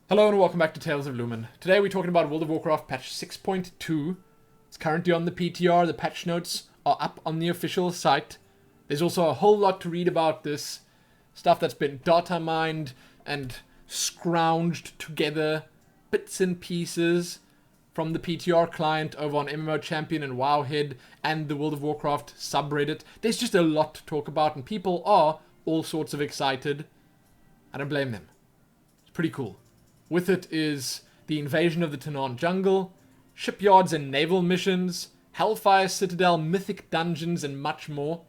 Hello and welcome back to Tales of Lumin. Today we're talking about World of WarCraft Patch 6.2. It's currently on the PTR, the patch notes are up on the official site. There's also a whole lot to read about this. Stuff that's been data mined and scrounged together, bits and pieces from the PTR client over on MMO Champion and Wowhead and the World of Warcraft subreddit. There's just a lot to talk about and people are all sorts of excited. I don't blame them. It's pretty cool. With it is the invasion of the Tanaan Jungle, shipyards and naval missions, Hellfire Citadel, Mythic Dungeons, and much more.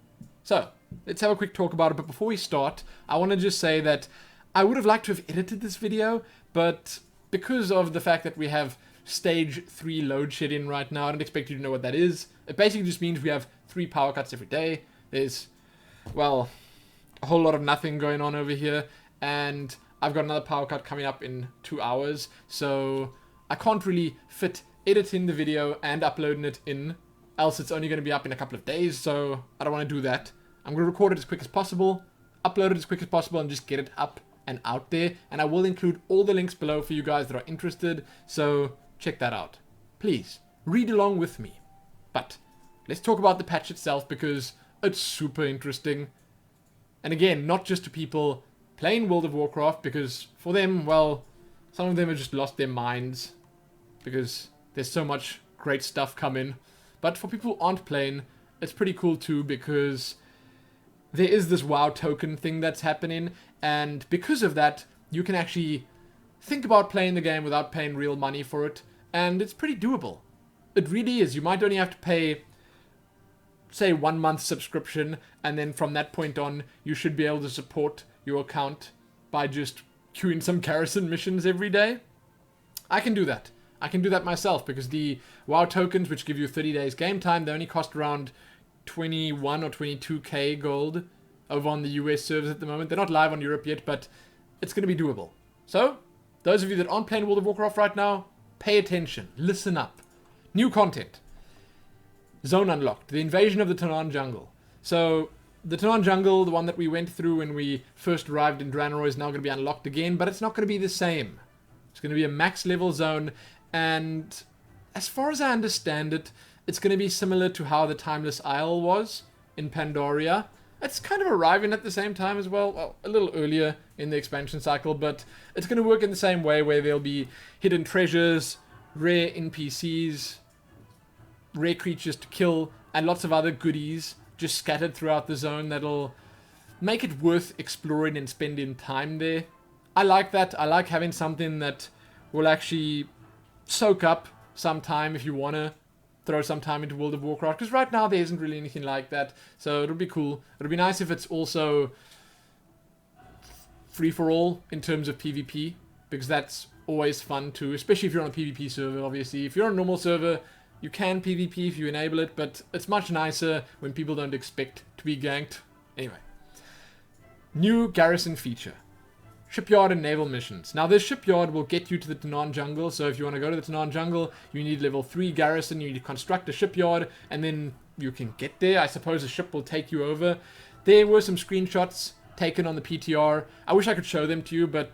So, let's have a quick talk about it, but before we start, I want to just say that I would have liked to have edited this video, but because of the fact that we have Stage 3 load shedding right now, I don't expect you to know what that is. It basically just means we have 3 power cuts every day. There's, well, a whole lot of nothing going on over here, and I've got another power cut coming up in 2 hours, so I can't really fit editing the video and uploading it in, else it's only going to be up in a couple of days, so I don't want to do that. I'm going to record it as quick as possible, upload it as quick as possible, and just get it up and out there, and I will include all the links below for you guys that are interested, so check that out. Please, read along with me. But let's talk about the patch itself, because it's super interesting. And again, not just to people playing World of Warcraft, because for them, well, some of them have just lost their minds because there's so much great stuff coming. But for people who aren't playing, it's pretty cool too, because there is this WoW token thing that's happening, and because of that, you can actually think about playing the game without paying real money for it, and it's pretty doable. It really is. You might only have to pay, say, 1 month subscription, and then from that point on, you should be able to support your account by just queuing some Garrison missions every day. I can do that. I can do that myself, because the WoW tokens, which give you 30 days game time, they only cost around 21 or 22k gold over on the US servers at the moment. They're not live on Europe yet, but it's going to be doable. So, those of you that aren't playing World of Warcraft right now, pay attention. Listen up. New content. Zone unlocked. The invasion of the Tanaan Jungle. So, the Tanaan Jungle, the one that we went through when we first arrived in Draenor, is now going to be unlocked again, but it's not going to be the same. It's going to be a max level zone, and as far as I understand it, it's going to be similar to how the Timeless Isle was in Pandaria. It's kind of arriving at the same time as well, a little earlier in the expansion cycle, but it's going to work in the same way, where there'll be hidden treasures, rare NPCs, rare creatures to kill, and lots of other goodies just scattered throughout the zone that'll make it worth exploring and spending time there. I like that. I like having something that will actually soak up some time if you want to throw some time into World of Warcraft, because right now there isn't really anything like that, so it'll be cool. It'll be nice if it's also free-for-all in terms of PvP, because that's always fun too, especially if you're on a PvP server, obviously. If you're on a normal server, you can PvP if you enable it, but it's much nicer when people don't expect to be ganked. Anyway. New Garrison feature. Shipyard and Naval Missions. Now this shipyard will get you to the Tanaan Jungle, so if you want to go to the Tanaan Jungle, you need level 3 Garrison, you need to construct a shipyard, and then you can get there. I suppose a ship will take you over. There were some screenshots taken on the PTR. I wish I could show them to you, but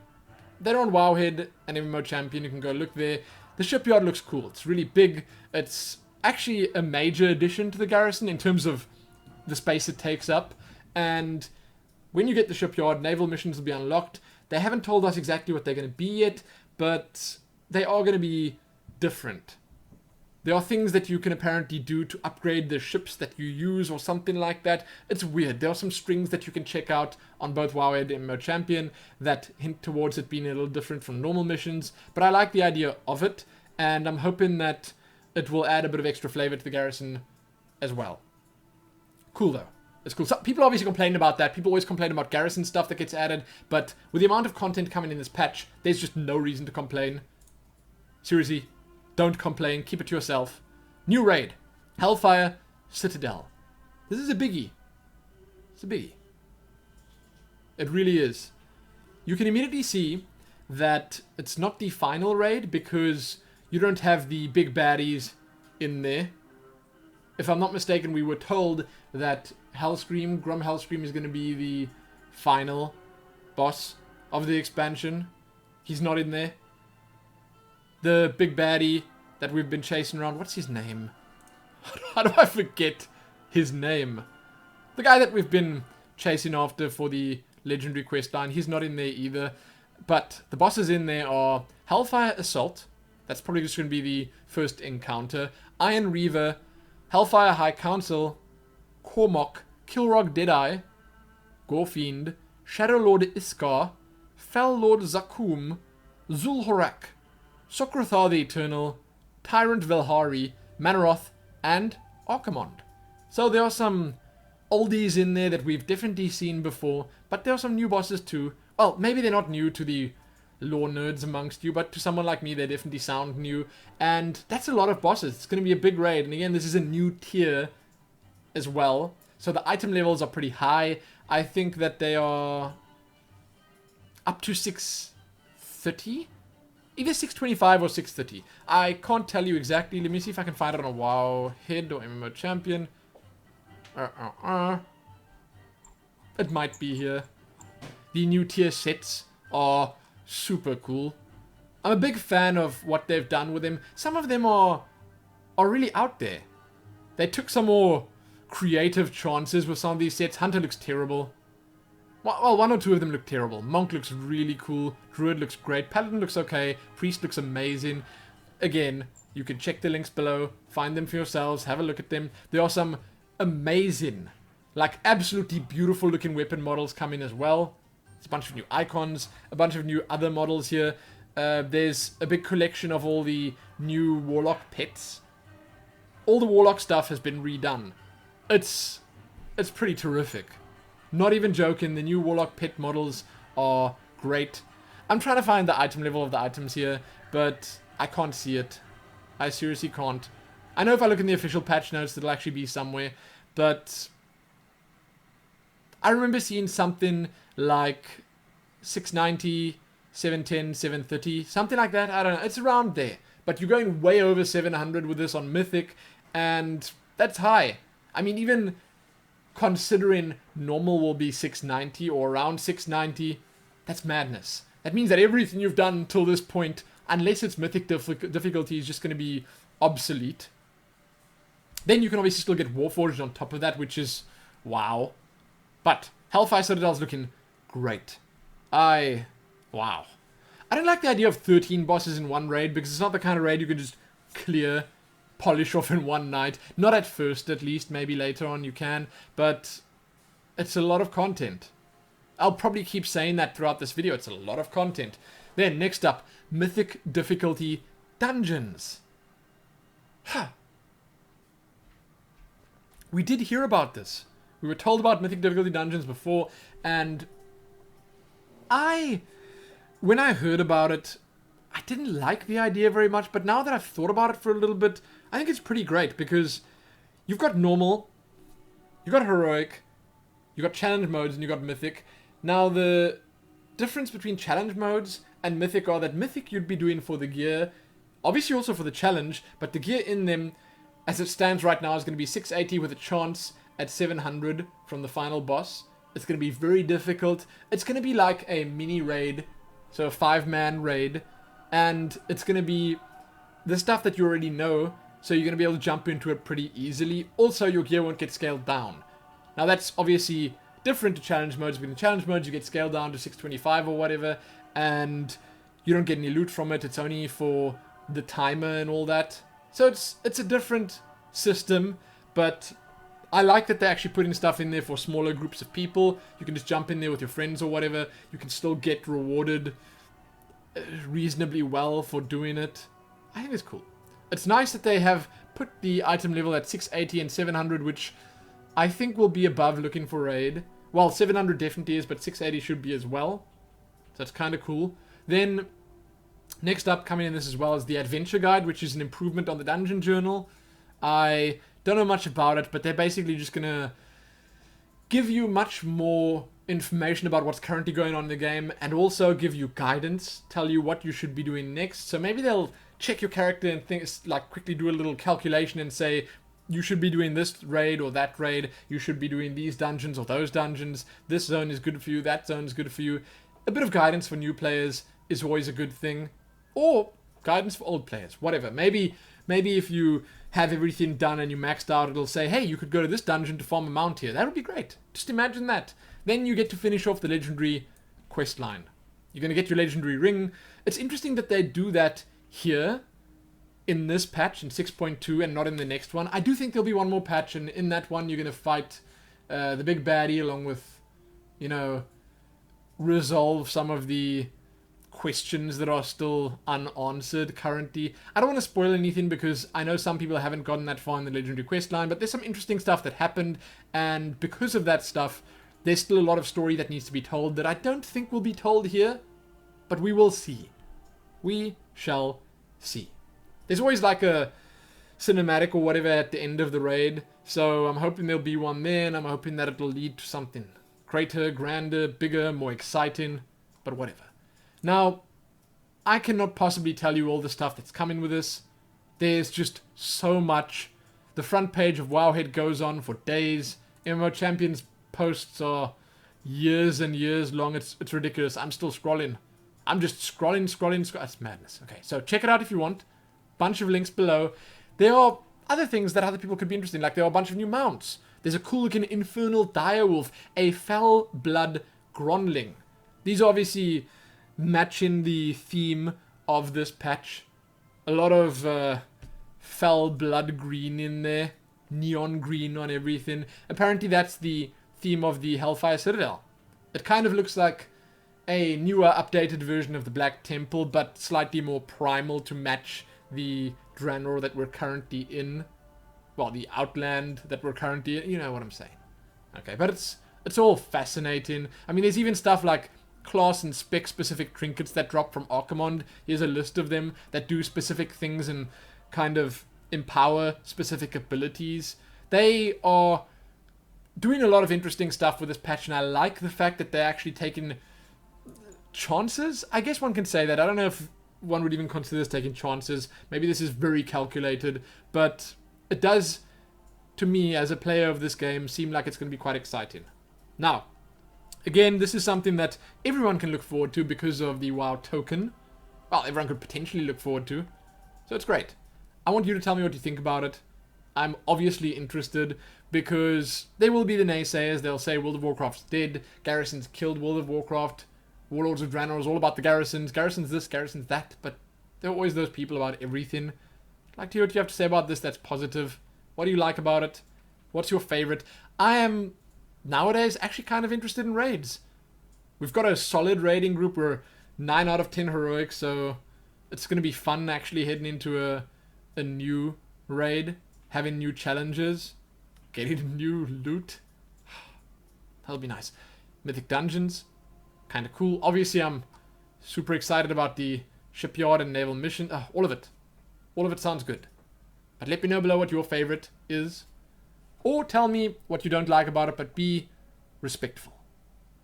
they're on Wowhead and MMO Champion. You can go look there. The shipyard looks cool. It's really big. It's actually a major addition to the garrison in terms of the space it takes up. And when you get the shipyard, naval missions will be unlocked. They haven't told us exactly what they're going to be yet, but they are going to be different. There are things that you can apparently do to upgrade the ships that you use or something like that. It's weird. There are some strings that you can check out on both Wowhead and MMO Champion that hint towards it being a little different from normal missions. But I like the idea of it, and I'm hoping that it will add a bit of extra flavor to the garrison as well. Cool though. It's cool. So people obviously complain about that. People always complain about garrison stuff that gets added, but with the amount of content coming in this patch, there's just no reason to complain. Seriously. Don't complain. Keep it to yourself. New raid. Hellfire Citadel. This is a biggie. It's a biggie. It really is. You can immediately see that it's not the final raid because you don't have the big baddies in there. If I'm not mistaken, we were told that Grum Hellscream is going to be the final boss of the expansion. He's not in there. the big baddie that we've been chasing around. What's his name? How do I forget his name? The guy that we've been chasing after for the legendary quest line. He's not in there either. But the bosses in there are Hellfire Assault. That's probably just going to be the first encounter. Iron Reaver, Hellfire High Council, Cormoc, Kilrog Deadeye, Gorefiend, Shadow Lord Iskar, Fel Lord Zakum, Zulhorak, Sokrathar the Eternal, Tyrant Velhari, Manaroth, and Archimonde. So there are some oldies in there that we've definitely seen before, but there are some new bosses too. Well, maybe they're not new to the lore nerds amongst you, but to someone like me, they definitely sound new. And that's a lot of bosses. It's going to be a big raid. And again, this is a new tier as well. So the item levels are pretty high. I think that they are up to 630? Either 625 or 630. I can't tell you exactly. Let me see if I can find it on a WoW head or MMO champion. It might be here. The new tier sets are super cool. I'm a big fan of what they've done with them. Some of them are really out there. They took some more creative chances with some of these sets. Hunter looks terrible. Well, one or two of them look terrible. Monk looks really cool. Druid looks great. Paladin looks okay. Priest looks amazing. Again, you can check the links below. Find them for yourselves. Have a look at them. There are some amazing, like absolutely beautiful looking weapon models coming as well. There's a bunch of new icons. A bunch of new other models here. There's a big collection of all the new Warlock pets. All the Warlock stuff has been redone. It's pretty terrific. Not even joking, the new Warlock pet models are great. I'm trying to find the item level of the items here, but I can't see it. I seriously can't. I know if I look in the official patch notes, it'll actually be somewhere, but I remember seeing something like 690, 710, 730, something like that. I don't know. It's around there. But you're going way over 700 with this on Mythic, and that's high. I mean, even considering normal will be 690 or around 690, that's madness. That means that everything you've done until this point, unless it's Mythic difficulty, is just going to be obsolete. Then you can obviously still get Warforged on top of that, which is wow. But Hellfire Citadel is looking great. Wow. I don't like the idea of 13 bosses in one raid, because it's not the kind of raid you can just clear, polish off in one night. Not at first, at least. Maybe later on you can. But it's a lot of content. I'll probably keep saying that throughout this video. It's a lot of content. Then, next up, Mythic Difficulty Dungeons. Huh. We did hear about this. We were told about Mythic Difficulty Dungeons before, and when I heard about it, I didn't like the idea very much, but now that I've thought about it for a little bit, I think it's pretty great, because you've got normal, you've got heroic, you've got challenge modes, and you've got mythic. Now, the difference between challenge modes and mythic are that mythic you'd be doing for the gear, obviously also for the challenge, but the gear in them, as it stands right now, is going to be 680 with a chance at 700 from the final boss. It's going to be very difficult. It's going to be like a mini raid, so a 5-man raid, and it's going to be the stuff that you already know, so you're going to be able to jump into it pretty easily. Also, your gear won't get scaled down. Now, that's obviously different to challenge modes. With the challenge modes, you get scaled down to 625 or whatever, and you don't get any loot from it. It's only for the timer and all that. So it's a different system, but I like that they're actually putting stuff in there for smaller groups of people. You can just jump in there with your friends or whatever. You can still get rewarded reasonably well for doing it. I think it's cool. It's nice that they have put the item level at 680 and 700, which I think will be above looking for raid. Well, 700 definitely is, but 680 should be as well. So that's kind of cool. Then, next up, coming in this as well, is the Adventure Guide, which is an improvement on the Dungeon Journal. I don't know much about it, but they're basically just going to give you much more information about what's currently going on in the game, and also give you guidance, tell you what you should be doing next. So maybe they'll check your character and like quickly do a little calculation and say, you should be doing this raid or that raid, you should be doing these dungeons or those dungeons, this zone is good for you, that zone is good for you. A bit of guidance for new players is always a good thing. Or Guidance for old players. Whatever. Maybe if you have everything done and you maxed out, it'll say, hey, you could go to this dungeon to farm a mount here. That would be great. Just imagine that. Then you get to finish off the legendary quest line. You're going to get your legendary ring. It's interesting that they do that here in this patch in 6.2 and not in the next one. I do think there'll be one more patch, and in that one you're going to fight the big baddie along with, you know, resolve some of the questions that are still unanswered currently. I don't want to spoil anything because I know some people haven't gotten that far in the legendary quest line, but there's some interesting stuff that happened, and because of that stuff, there's still a lot of story that needs to be told that I don't think will be told here, but we will see. We shall see. There's always like a cinematic or whatever at the end of the raid, so I'm hoping there'll be one there, and I'm hoping that it'll lead to something greater, grander, bigger, more exciting, but whatever. Now, I cannot possibly tell you all the stuff that's coming with this. There's just so much. The front page of Wowhead goes on for days. MMO Champions posts are years and years long. It's ridiculous. I'm still scrolling. I'm just scrolling. It's madness. Okay, so check it out if you want. Bunch of links below. There are other things that other people could be interested in. Like there are a bunch of new mounts. There's a cool looking Infernal Direwolf. A Fell Blood Gronling. These are obviously matching the theme of this patch. A lot of fell blood green in there. Neon green on everything. Apparently that's the theme of the Hellfire Citadel. It kind of looks like a newer, updated version of the Black Temple, but slightly more primal to match the Draenor that we're currently in. Well, the Outland that we're currently in. You know what I'm saying. Okay, but it's all fascinating. I mean, there's even stuff like class and spec specific trinkets that drop from Archimond. Here's a list of them that do specific things and kind of empower specific abilities. They are doing a lot of interesting stuff with this patch, and I like the fact that they're actually taking chances. I guess one can say that. I don't know if one would even consider this taking chances. Maybe this is very calculated, but it does, to me as a player of this game, seem like it's going to be quite exciting. Now, again, this is something that everyone can look forward to because of the WoW token. Well, everyone could potentially look forward to. So it's great. I want you to tell me what you think about it. I'm obviously interested because they will be the naysayers. They'll say World of Warcraft's dead. Garrison's killed World of Warcraft. Warlords of Draenor is all about the garrisons. Garrison's this, garrison's that. But there are always those people about everything. I'd like to hear what you have to say about this that's positive. What do you like about it? What's your favorite? I am nowadays actually kind of interested in raids. We've got a solid raiding group. We're 9 out of 10 heroic, so it's going to be fun actually heading into a new raid, having new challenges, getting new loot. That'll be nice. Mythic Dungeons, kind of cool. Obviously, I'm super excited about the Shipyard and Naval Missions. All of it. All of it sounds good. But let me know below what your favorite is. Or tell me what you don't like about it, but be respectful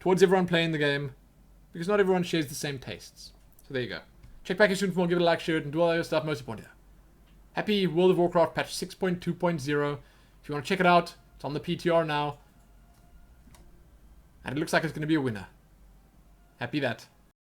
towards everyone playing the game, because not everyone shares the same tastes. So there you go. Check back here soon for more, give it a like, share it, and do all that other stuff. Most important. Happy World of Warcraft Patch 6.2.0. If you want to check it out, it's on the PTR now. And it looks like it's going to be a winner. Happy that.